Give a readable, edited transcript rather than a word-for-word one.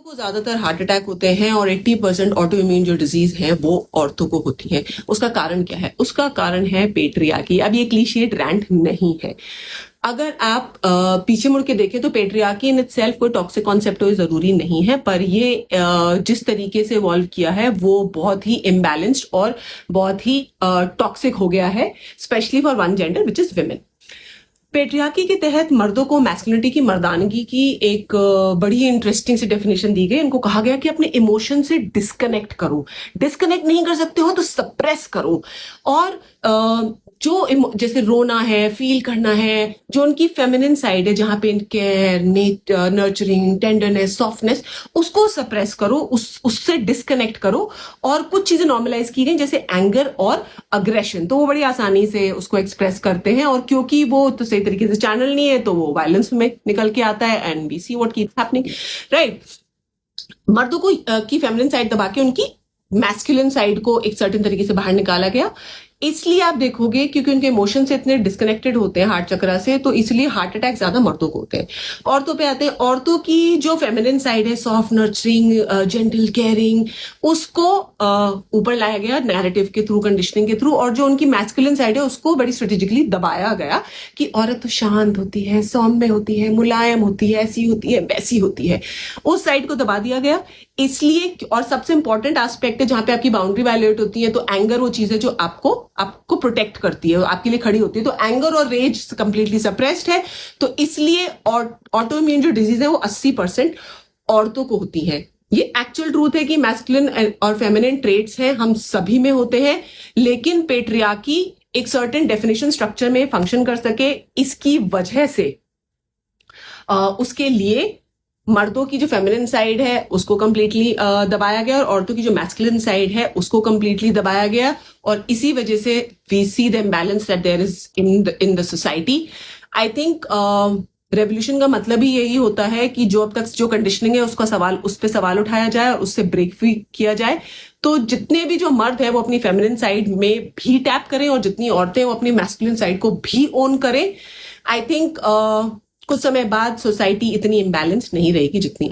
को ज्यादातर heart attack होते हैं और 80% ऑटो इम्यून जो डिजीज है वो औरतों को होती है। उसका कारण क्या है? उसका कारण है पेट्रियार्की। अब ये क्लीशेड रैंट नहीं है। अगर आप पीछे मुड़ के देखें तो पेट्रियार्की इन इटसेल्फ कोई टॉक्सिक कॉन्सेप्ट हो जरूरी नहीं है, पर ये जिस तरीके से इवॉल्व किया है वो बहुत ही इम्बैलेंस्ड और बहुत ही टॉक्सिक हो गया है, specially for one gender which is women. Patriarchy के तहत मर्दों को मैस्कुलिनिटी की, मर्दानगी की एक बड़ी इंटरेस्टिंग सी डेफिनेशन दी गई। इनको कहा गया कि अपने इमोशन से डिस्कनेक्ट करो। डिस्कनेक्ट नहीं कर सकते हो तो सप्रेस करो। और जो जैसे रोना है, फील करना है, जो उनकी फेमिनिन साइड है जहां पे केयर, नर्चरिंग, टेंडरनेस, सॉफ्टनेस, उसको सप्रेस करो, उससे डिस्कनेक्ट करो। और कुछ चीजें नॉर्मलाइज की गई जैसे एंगर और अग्रेशन, तो वो बड़ी आसानी से उसको एक्सप्रेस करते हैं। और क्योंकि वो तो सही तरीके से चैनल नहीं है तो वो वायलेंस में निकल के आता है। And we see what keeps happening, right. मर्दों को की फेमिनिन साइड दबा के उनकी मैस्कुलिन साइड को एक सर्टेन तरीके से बाहर निकाला गया। इसलिए आप देखोगे क्योंकि उनके इमोशन से इतने डिस्कनेक्टेड होते हैं हार्ट चक्रा से, तो इसलिए हार्ट अटैक ज्यादा मर्दों को होते हैं। औरतों पे आते हैं। औरतों की जो फेमिनिन साइड है, सॉफ्ट, नर्चरिंग, जेंटल, केयरिंग, उसको ऊपर लाया गया नैरेटिव के थ्रू, कंडीशनिंग के थ्रू। और जो उनकी मैस्कुलिन साइड है उसको बड़ी स्ट्रेटेजिकली दबाया गया कि औरत तो शांत होती है, सौम्य होती है, मुलायम होती है, ऐसी होती है, वैसी होती है। उस साइड को दबा दिया गया इसलिए। और सबसे इंपॉर्टेंट एस्पेक्ट है जहां पे आपकी बाउंड्री वायलेट होती है, तो एंगर वो चीज है जो आपको प्रोटेक्ट करती है, आपके लिए खड़ी होती है। तो एंगर और रेज कंप्लीटली सप्रेस्ड है। तो इसलिए ऑटो इम्यून जो डिजीज है वो 80% औरतों को होती है। ये एक्चुअल ट्रूथ है कि मैस्कुलिन और फेमिनिन ट्रेट्स हैं, हम सभी में होते हैं। लेकिन पेट्रियार्की एक सर्टेन डेफिनेशन स्ट्रक्चर में फंक्शन कर सके, इसकी वजह से उसके लिए मर्दों की जो फेमिनिन साइड है उसको कंप्लीटली दबाया गया और औरतों की जो मैस्कुलिन साइड है उसको कंप्लीटली दबाया गया। और इसी वजह से we see the imbalance that there is in the society. I think revolution का मतलब ही यही होता है कि जो अब तक जो कंडीशनिंग है उस पर सवाल उठाया जाए और उससे ब्रेक फ्री किया जाए। तो जितने भी जो मर्द है वो अपनी फेमिनिन साइड में भी टैप करें और जितनी औरतें वो अपनी मैस्कुलिन साइड को भी ओन करें। आई थिंक कुछ समय बाद सोसाइटी इतनी इम्बैलेंस नहीं रहेगी जितनी